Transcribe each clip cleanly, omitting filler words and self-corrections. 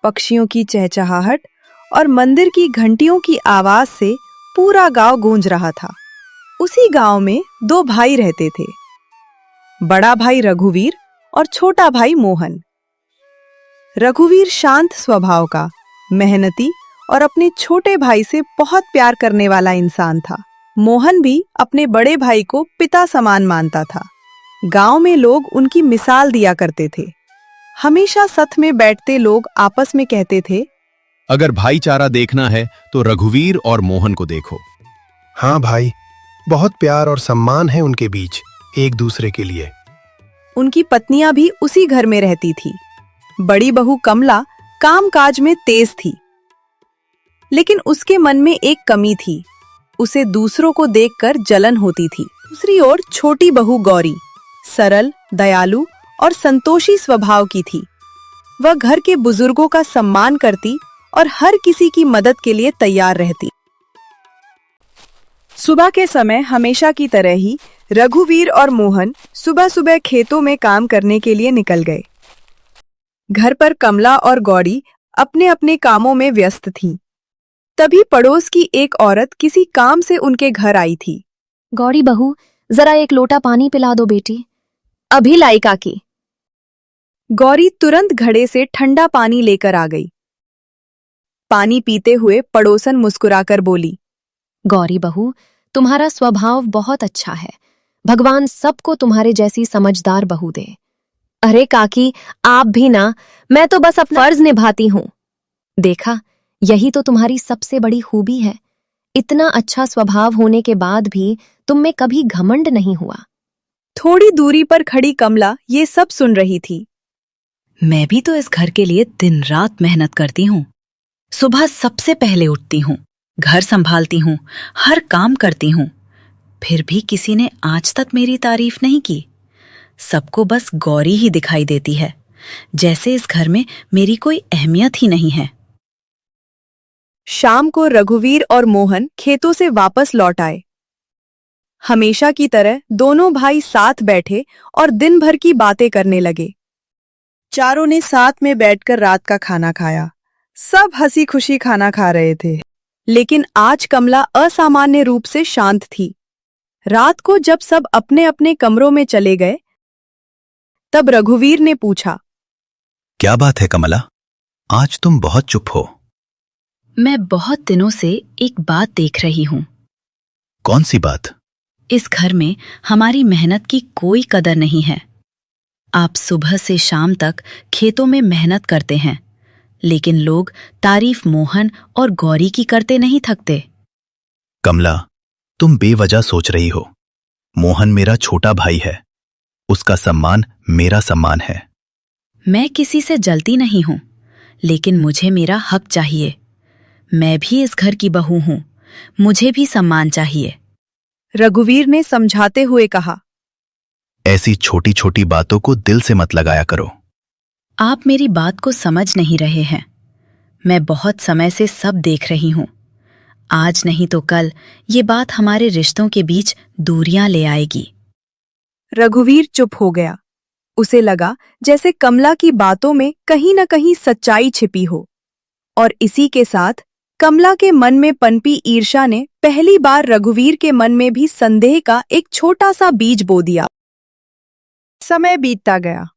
पक्षियों की चहचहाहट और मंदिर की घंटियों की आवाज से पूरा गांव गूंज रहा था। उसी गांव में दो भाई रहते थे, बड़ा भाई रघुवीर और छोटा भाई मोहन। रघुवीर शांत स्वभाव का, मेहनती और अपने छोटे भाई से बहुत प्यार करने वाला इंसान था। मोहन भी अपने बड़े भाई को पिता समान मानता था। गांव में लोग उनकी मिसाल दिया करते थे। हमेशा साथ में बैठते लोग आपस में कहते थे, अगर भाईचारा देखना है तो रघुवीर और मोहन को देखो। हाँ भाई, बहुत प्यार और सम्मान है उनके बीच एक दूसरे के लिए। उनकी पत्नियां भी उसी घर में रहती थी। बड़ी बहू कमला कामकाज में तेज थी, लेकिन उसके मन में एक कमी थी। उसे दूसरों को देखकर जलन होती थी। दूसरी ओर छोटी बहू गौरी सरल, दयालु और संतोषी स्वभाव की थी। वह घर के बुजुर्गों का सम्मान करती और हर किसी की मदद के लिए तैयार रहती। सुबह के समय हमेशा की तरह ही रघुवीर और मोहन सुबह सुबह खेतों में काम करने के लिए निकल गए। घर पर कमला और गौरी अपने अपने कामों में व्यस्त थीं। तभी पड़ोस की एक औरत किसी काम से उनके घर आई थी। गौरी बहू, जरा एक लोटा पानी पिला दो बेटी। अभी लाई काकी। गौरी तुरंत घड़े से ठंडा पानी लेकर आ गई। पानी पीते हुए पड़ोसन मुस्कुराकर बोली, गौरी बहू, तुम्हारा स्वभाव बहुत अच्छा है। भगवान सबको तुम्हारे जैसी समझदार बहू दे। अरे काकी, आप भी ना, मैं तो बस अपना फर्ज निभाती हूँ। देखा, यही तो तुम्हारी सबसे बड़ी खूबी है। इतना अच्छा स्वभाव होने के बाद भी तुम में कभी घमंड नहीं हुआ। थोड़ी दूरी पर खड़ी कमला ये सब सुन रही थी। मैं भी तो इस घर के लिए दिन रात मेहनत करती हूँ। सुबह सबसे पहले उठती हूँ, घर संभालती हूँ, हर काम करती हूँ। फिर भी किसी ने आज तक मेरी तारीफ नहीं की। सबको बस गौरी ही दिखाई देती है, जैसे इस घर में मेरी कोई अहमियत ही नहीं है। शाम को रघुवीर और मोहन खेतों से वापस लौट आए। हमेशा की तरह दोनों भाई साथ बैठे और दिन भर की बातें करने लगे। चारों ने साथ में बैठकर रात का खाना खाया। सब हंसी खुशी खाना खा रहे थे, लेकिन आज कमला असामान्य रूप से शांत थी। रात को जब सब अपने अपने कमरों में चले गए, तब रघुवीर ने पूछा, क्या बात है कमला, आज तुम बहुत चुप हो? मैं बहुत दिनों से एक बात देख रही हूँ। कौन सी बात? इस घर में हमारी मेहनत की कोई कदर नहीं है। आप सुबह से शाम तक खेतों में मेहनत करते हैं, लेकिन लोग तारीफ मोहन और गौरी की करते नहीं थकते। कमला, तुम बेवजह सोच रही हो। मोहन मेरा छोटा भाई है, उसका सम्मान मेरा सम्मान है। मैं किसी से जलती नहीं हूं, लेकिन मुझे मेरा हक चाहिए। मैं भी इस घर की बहू हूं, मुझे भी सम्मान चाहिए। रघुवीर ने समझाते हुए कहा, ऐसी छोटी छोटी बातों को दिल से मत लगाया करो। आप मेरी बात को समझ नहीं रहे हैं। मैं बहुत समय से सब देख रही हूं। आज नहीं तो कल ये बात हमारे रिश्तों के बीच दूरियां ले आएगी। रघुवीर चुप हो गया। उसे लगा जैसे कमला की बातों में कहीं न कहीं सच्चाई छिपी हो, और इसी के साथ कमला के मन में पनपी ईर्ष्या ने पहली बार रघुवीर के मन में भी संदेह का एक छोटा सा बीज बो दिया। समय बीतता गया।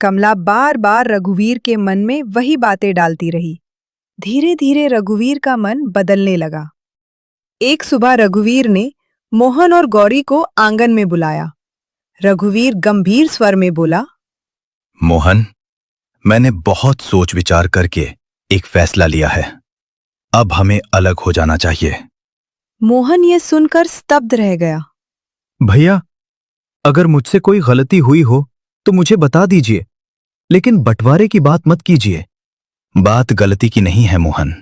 कमला बार बार रघुवीर के मन में वही बातें डालती रही। धीरे धीरे रघुवीर का मन बदलने लगा। एक सुबह रघुवीर ने मोहन और गौरी को आंगन में बुलाया। रघुवीर गंभीर स्वर में बोला, मोहन, मैंने बहुत सोच विचार करके एक फैसला लिया है। अब हमें अलग हो जाना चाहिए। मोहन ये सुनकर स्तब्ध रह गया। भैया, अगर मुझसे कोई गलती हुई हो तो मुझे बता दीजिए, लेकिन बंटवारे की बात मत कीजिए। बात गलती की नहीं है मोहन।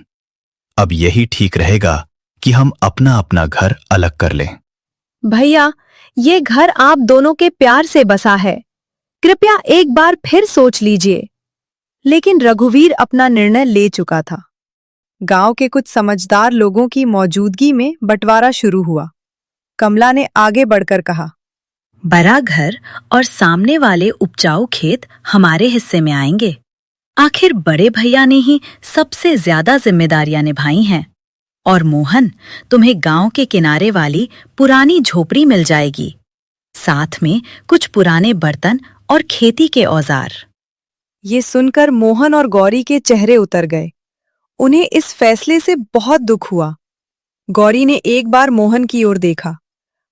अब यही ठीक रहेगा कि हम अपना अपना घर अलग कर लें। भैया, ये घर आप दोनों के प्यार से बसा है। कृपया एक बार फिर सोच लीजिए। लेकिन रघुवीर अपना निर्णय ले चुका था। गांव के कुछ समझदार लोगों की मौजूदगी में बंटवारा शुरू हुआ। कमला ने आगे बढ़कर कहा, बड़ा घर और सामने वाले उपजाऊ खेत हमारे हिस्से में आएंगे। आखिर बड़े भैया ने ही सबसे ज्यादा जिम्मेदारियां निभाई हैं। और मोहन, तुम्हें गांव के किनारे वाली पुरानी झोपड़ी मिल जाएगी, साथ में कुछ पुराने बर्तन और खेती के औजार। ये सुनकर मोहन और गौरी के चेहरे उतर गए। उन्हें इस फैसले से बहुत दुख हुआ। गौरी ने एक बार मोहन की ओर देखा,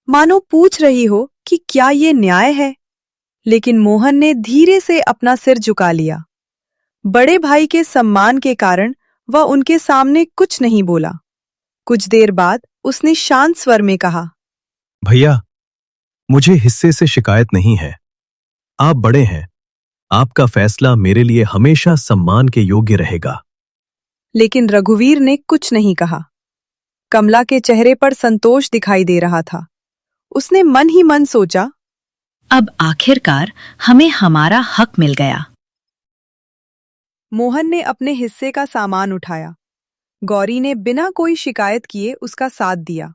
मानो पूछ रही हो कि क्या ये न्याय है, लेकिन मोहन ने धीरे से अपना सिर झुका लिया। बड़े भाई के सम्मान के कारण वह उनके सामने कुछ नहीं बोला। कुछ देर बाद उसने शांत स्वर में कहा, भैया, मुझे हिस्से से शिकायत नहीं है। आप बड़े हैं, आपका फैसला मेरे लिए हमेशा सम्मान के योग्य रहेगा। लेकिन रघुवीर ने कुछ नहीं कहा। कमला के चेहरे पर संतोष दिखाई दे रहा था। उसने मन ही मन सोचा, अब आखिरकार हमें हमारा हक मिल गया। मोहन ने अपने हिस्से का सामान उठाया। गौरी ने बिना कोई शिकायत किए उसका साथ दिया।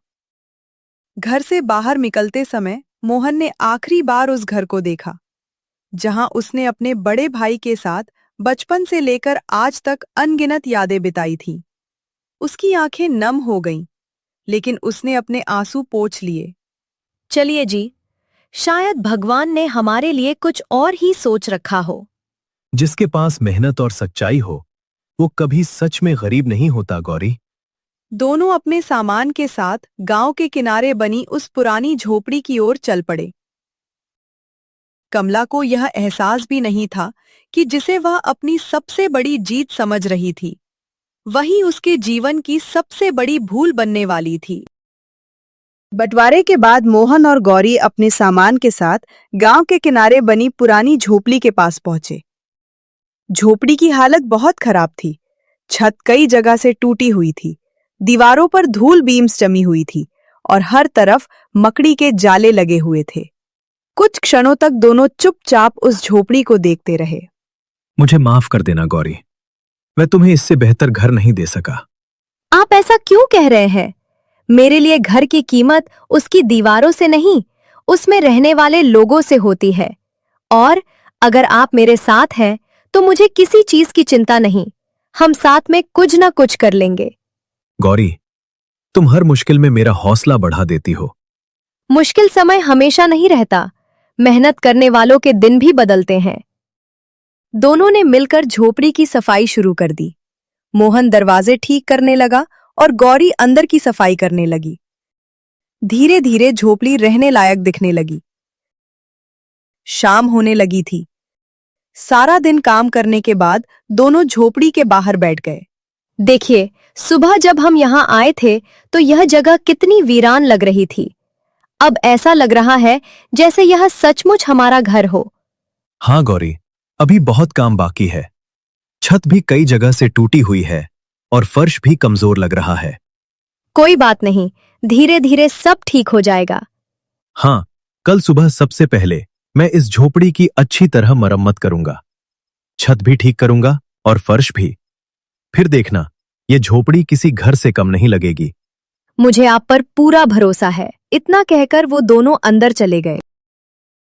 घर से बाहर निकलते समय मोहन ने आखिरी बार उस घर को देखा, जहां उसने अपने बड़े भाई के साथ बचपन से लेकर आज तक अनगिनत यादें बिताई थीं। उसकी आंखें नम हो गईं, लेकिन उसने अपने आंसू पोंछ लिए। चलिए जी, शायद भगवान ने हमारे लिए कुछ और ही सोच रखा हो। जिसके पास मेहनत और सच्चाई हो, वो कभी सच में गरीब नहीं होता, गौरी। दोनों अपने सामान के साथ गांव के किनारे बनी उस पुरानी झोपड़ी की ओर चल पड़े। कमला को यह एहसास भी नहीं था कि जिसे वह अपनी सबसे बड़ी जीत समझ रही थी, वही उसके जीवन की सबसे बड़ी भूल बनने वाली थी। बंटवारे के बाद मोहन और गौरी अपने सामान के साथ गांव के किनारे बनी पुरानी झोपड़ी के पास पहुंचे। झोपड़ी की हालत बहुत खराब थी। छत कई जगह से टूटी हुई थी, दीवारों पर धूल बीम्स जमी हुई थी और हर तरफ मकड़ी के जाले लगे हुए थे। कुछ क्षणों तक दोनों चुपचाप उस झोपड़ी को देखते रहे। मुझे माफ कर देना गौरी, मैं तुम्हें इससे बेहतर घर नहीं दे सका। आप ऐसा क्यों कह रहे हैं? मेरे लिए घर की कीमत उसकी दीवारों से नहीं, उसमें रहने वाले लोगों से होती है। और अगर आप मेरे साथ हैं, तो मुझे किसी चीज की चिंता नहीं। हम साथ में कुछ ना कुछ कर लेंगे। गौरी, तुम हर मुश्किल में मेरा हौसला बढ़ा देती हो। मुश्किल समय हमेशा नहीं रहता, मेहनत करने वालों के दिन भी बदलते हैं। दोनों ने मिलकर झोपड़ी की सफाई शुरू कर दी। मोहन दरवाजे ठीक करने लगा और गौरी अंदर की सफाई करने लगी। धीरे धीरे झोपड़ी रहने लायक दिखने लगी। शाम होने लगी थी। सारा दिन काम करने के बाद दोनों झोपड़ी के बाहर बैठ गए। देखिए, सुबह जब हम यहाँ आए थे तो यह जगह कितनी वीरान लग रही थी। अब ऐसा लग रहा है जैसे यह सचमुच हमारा घर हो। हाँ गौरी, अभी बहुत काम बाकी है। छत भी कई जगह से टूटी हुई है और फर्श भी कमजोर लग रहा है। कोई बात नहीं, धीरे धीरे सब ठीक हो जाएगा। हाँ, कल सुबह सबसे पहले मैं इस झोपड़ी की अच्छी तरह मरम्मत करूंगा। छत भी ठीक करूंगा और फर्श भी। फिर देखना, ये झोपड़ी किसी घर से कम नहीं लगेगी। मुझे आप पर पूरा भरोसा है। इतना कहकर वो दोनों अंदर चले गए।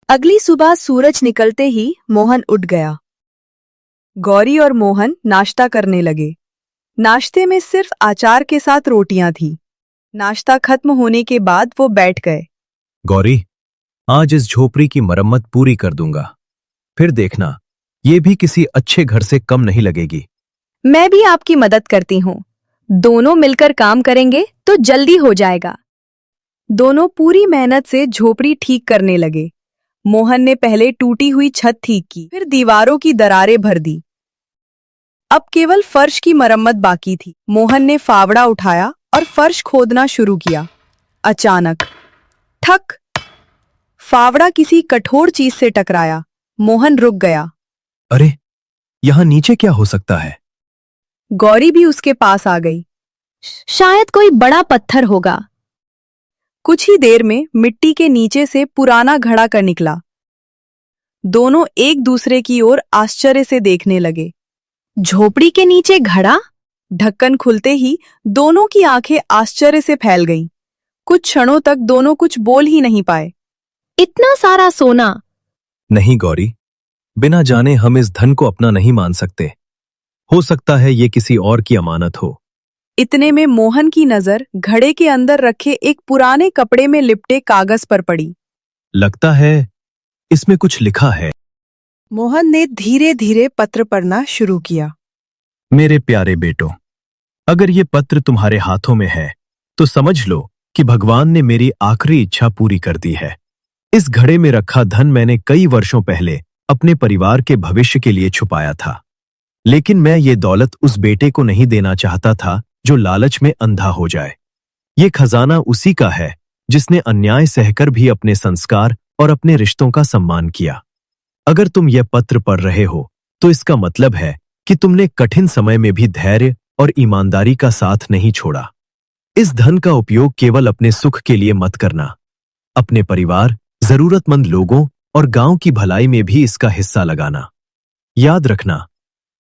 अगली सुबह सूरज निकलते ही मोहन उठ गया। गौरी और मोहन नाश्ता करने लगे। नाश्ते में सिर्फ अचार के साथ रोटियां थीं। नाश्ता खत्म होने के बाद वो बैठ गए। गौरी, आज इस झोपड़ी की मरम्मत पूरी कर दूंगा। फिर देखना, ये भी किसी अच्छे घर से कम नहीं लगेगी। मैं भी आपकी मदद करती हूँ। दोनों मिलकर काम करेंगे तो जल्दी हो जाएगा। दोनों पूरी मेहनत से झोपड़ी ठीक करने लगे। मोहन ने पहले टूटी हुई छत ठीक की, फिर दीवारों की दरारें भर दी। अब केवल फर्श की मरम्मत बाकी थी। मोहन ने फावड़ा उठाया और फर्श खोदना शुरू किया। अचानक ठक, फावड़ा किसी कठोर चीज से टकराया। मोहन रुक गया। अरे, यहां नीचे क्या हो सकता है? गौरी भी उसके पास आ गई। शायद कोई बड़ा पत्थर होगा। कुछ ही देर में मिट्टी के नीचे से पुराना घड़ा कर निकला। दोनों एक दूसरे की ओर आश्चर्य से देखने लगे। झोपड़ी के नीचे घड़ा? ढक्कन खुलते ही दोनों की आंखें आश्चर्य से फैल गईं। कुछ क्षणों तक दोनों कुछ बोल ही नहीं पाए। इतना सारा सोना। नहीं गौरी, बिना जाने हम इस धन को अपना नहीं मान सकते। हो सकता है ये किसी और की अमानत हो। इतने में मोहन की नजर घड़े के अंदर रखे एक पुराने कपड़े में लिपटे कागज पर पड़ी। लगता है इसमें कुछ लिखा है। मोहन ने धीरे धीरे पत्र पढ़ना शुरू किया। मेरे प्यारे बेटों, अगर ये पत्र तुम्हारे हाथों में है तो समझ लो कि भगवान ने मेरी आखिरी इच्छा पूरी कर दी है। इस घड़े में रखा धन मैंने कई वर्षों पहले अपने परिवार के भविष्य के लिए छुपाया था, लेकिन मैं ये दौलत उस बेटे को नहीं देना चाहता था जो लालच में अंधा हो जाए। ये खजाना उसी का है जिसने अन्याय सहकर भी अपने संस्कार और अपने रिश्तों का सम्मान किया। अगर तुम यह पत्र पढ़ रहे हो तो इसका मतलब है कि तुमने कठिन समय में भी धैर्य और ईमानदारी का साथ नहीं छोड़ा। इस धन का उपयोग केवल अपने सुख के लिए मत करना। अपने परिवार, जरूरतमंद लोगों और गांव की भलाई में भी इसका हिस्सा लगाना। याद रखना,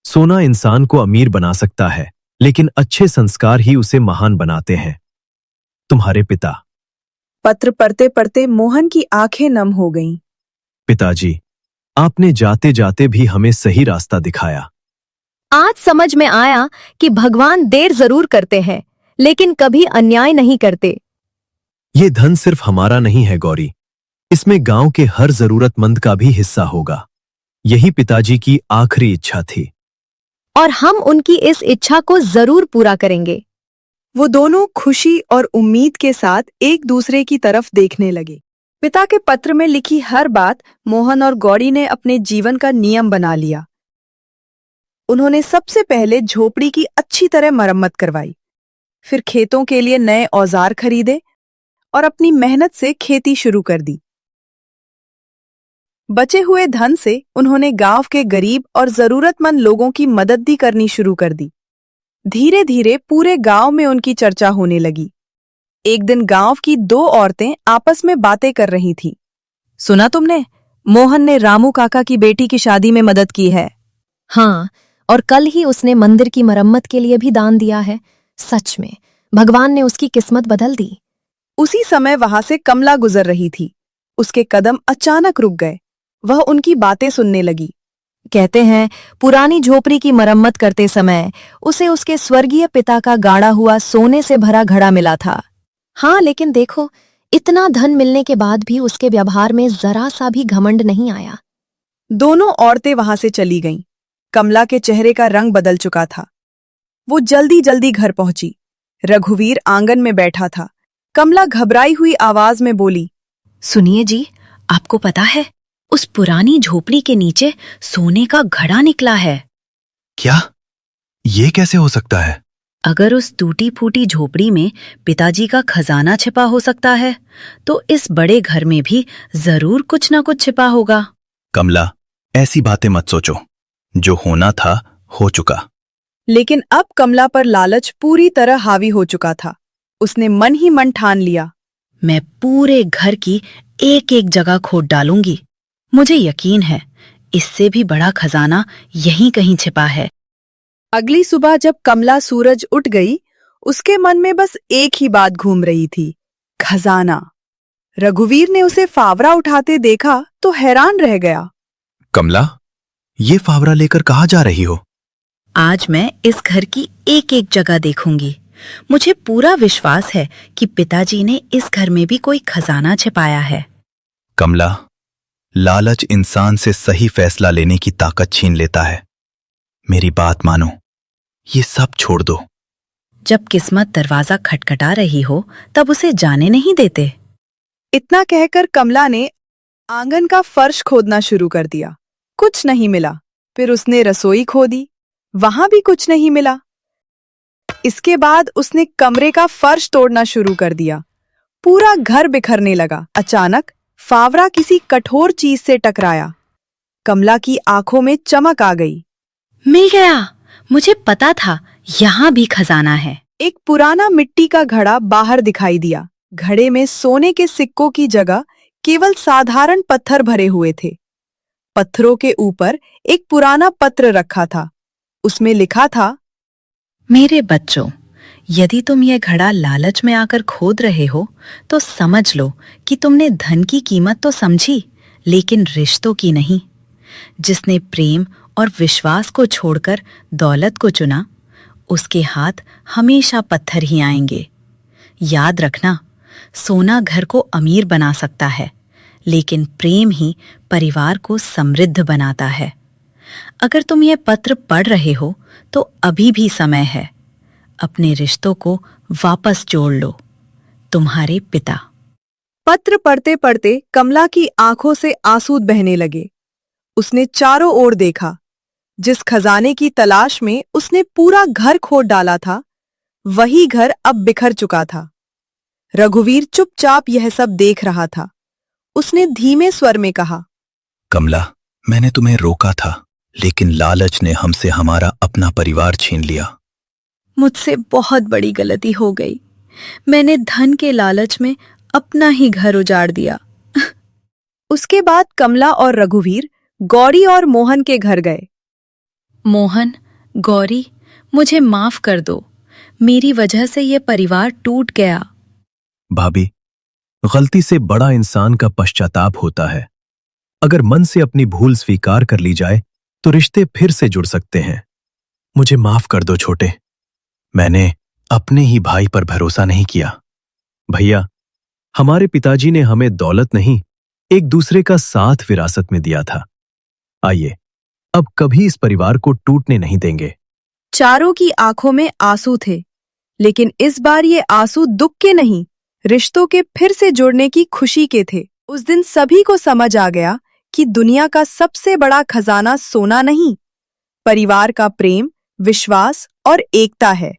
सोना इंसान को अमीर बना सकता है, लेकिन अच्छे संस्कार ही उसे महान बनाते हैं। तुम्हारे पिता। पत्र पढ़ते पढ़ते मोहन की आंखें नम हो गईं। पिताजी, आपने जाते जाते भी हमें सही रास्ता दिखाया। आज समझ में आया कि भगवान देर जरूर करते हैं, लेकिन कभी अन्याय नहीं करते। ये धन सिर्फ हमारा नहीं है गौरी, इसमें गांव के हर जरूरतमंद का भी हिस्सा होगा। यही पिताजी की आखिरी इच्छा थी और हम उनकी इस इच्छा को जरूर पूरा करेंगे। वो दोनों खुशी और उम्मीद के साथ एक दूसरे की तरफ देखने लगे। पिता के पत्र में लिखी हर बात मोहन और गौरी ने अपने जीवन का नियम बना लिया। उन्होंने सबसे पहले झोपड़ी की अच्छी तरह मरम्मत करवाई, फिर खेतों के लिए नए औजार खरीदे और अपनी मेहनत से खेती शुरू कर दी। बचे हुए धन से उन्होंने गांव के गरीब और जरूरतमंद लोगों की मदद भी करनी शुरू कर दी। धीरे धीरे पूरे गांव में उनकी चर्चा होने लगी। एक दिन गांव की दो औरतें आपस में बातें कर रही थीं। सुना तुमने, मोहन ने रामू काका की बेटी की शादी में मदद की है। हाँ, और कल ही उसने मंदिर की मरम्मत के लिए भी दान दिया है। सच में भगवान ने उसकी किस्मत बदल दी। उसी समय वहां से कमला गुजर रही थी। उसके कदम अचानक रुक गए। वह उनकी बातें सुनने लगी। कहते हैं पुरानी झोपड़ी की मरम्मत करते समय उसे उसके स्वर्गीय पिता का गाड़ा हुआ सोने से भरा घड़ा मिला था। हाँ, लेकिन देखो, इतना धन मिलने के बाद भी उसके व्यवहार में जरा सा भी घमंड नहीं आया। दोनों औरतें वहां से चली गईं। कमला के चेहरे का रंग बदल चुका था। वो जल्दी जल्दी घर पहुंची। रघुवीर आंगन में बैठा था। कमला घबराई हुई आवाज में बोली, सुनिए जी, आपको पता है उस पुरानी झोपड़ी के नीचे सोने का घड़ा निकला है। क्या? ये कैसे हो सकता है? अगर उस टूटी फूटी झोपड़ी में पिताजी का खजाना छिपा हो सकता है, तो इस बड़े घर में भी जरूर कुछ ना कुछ छिपा होगा। कमला, ऐसी बातें मत सोचो। जो होना था हो चुका। लेकिन अब कमला पर लालच पूरी तरह हावी हो चुका था। उसने मन ही मन ठान लिया, मैं पूरे घर की एक एक जगह खोद डालूंगी। मुझे यकीन है इससे भी बड़ा खजाना यहीं कहीं छिपा है। अगली सुबह जब कमला सूरज उठ गई, उसके मन में बस एक ही बात घूम रही थी, खजाना। रघुवीर ने उसे फावड़ा उठाते देखा तो हैरान रह गया। कमला, ये फावड़ा लेकर कहाँ जा रही हो? आज मैं इस घर की एक एक जगह देखूंगी। मुझे पूरा विश्वास है कि पिताजी ने इस घर में भी कोई खजाना छिपाया है। कमला, लालच इंसान से सही फैसला लेने की ताकत छीन लेता है। मेरी बात मानो, ये सब छोड़ दो। जब किस्मत दरवाजा खटखटा रही हो तब उसे जाने नहीं देते। इतना कहकर कमला ने आंगन का फर्श खोदना शुरू कर दिया। कुछ नहीं मिला। फिर उसने रसोई खोदी, वहां भी कुछ नहीं मिला। इसके बाद उसने कमरे का फर्श तोड़ना शुरू कर दिया। पूरा घर बिखरने लगा। अचानक फावड़ा किसी कठोर चीज से टकराया। कमला की आंखों में चमक आ गई। मिल गया, मुझे पता था यहाँ भी खजाना है। एक पुराना मिट्टी का घड़ा बाहर दिखाई दिया। घड़े में सोने के सिक्कों की जगह केवल साधारण पत्थर भरे हुए थे। पत्थरों के ऊपर एक पुराना पत्र रखा था। उसमें लिखा था, मेरे बच्चों, यदि तुम यह घड़ा लालच में आकर खोद रहे हो तो समझ लो कि तुमने धन की कीमत तो समझी, लेकिन रिश्तों की नहीं। जिसने प्रेम और विश्वास को छोड़कर दौलत को चुना, उसके हाथ हमेशा पत्थर ही आएंगे। याद रखना, सोना घर को अमीर बना सकता है, लेकिन प्रेम ही परिवार को समृद्ध बनाता है। अगर तुम यह पत्र पढ़ रहे हो तो अभी भी समय है। अपने रिश्तों को वापस जोड़ लो। तुम्हारे पिता। पत्र पढ़ते पढ़ते कमला की आंखों से आंसू बहने लगे। उसने चारों ओर देखा। जिस खजाने की तलाश में उसने पूरा घर खोद डाला था, वही घर अब बिखर चुका था। रघुवीर चुपचाप यह सब देख रहा था। उसने धीमे स्वर में कहा, कमला, मैंने तुम्हें रोका था, लेकिन लालच ने हमसे हमारा अपना परिवार छीन लिया। मुझसे बहुत बड़ी गलती हो गई। मैंने धन के लालच में अपना ही घर उजाड़ दिया। उसके बाद कमला और रघुवीर गौरी और मोहन के घर गए। मोहन, गौरी, मुझे माफ कर दो। मेरी वजह से ये परिवार टूट गया। भाभी, गलती से बड़ा इंसान का पश्चाताप होता है। अगर मन से अपनी भूल स्वीकार कर ली जाए तो रिश्ते फिर से जुड़ सकते हैं। मुझे माफ कर दो छोटे। मैंने अपने ही भाई पर भरोसा नहीं किया। भैया, हमारे पिताजी ने हमें दौलत नहीं, एक दूसरे का साथ विरासत में दिया था। आइए, अब कभी इस परिवार को टूटने नहीं देंगे। चारों की आंखों में आंसू थे, लेकिन इस बार ये आंसू दुख के नहीं, रिश्तों के फिर से जुड़ने की खुशी के थे। उस दिन सभी को समझ आ गया कि दुनिया का सबसे बड़ा खजाना सोना नहीं, परिवार का प्रेम, विश्वास और एकता है।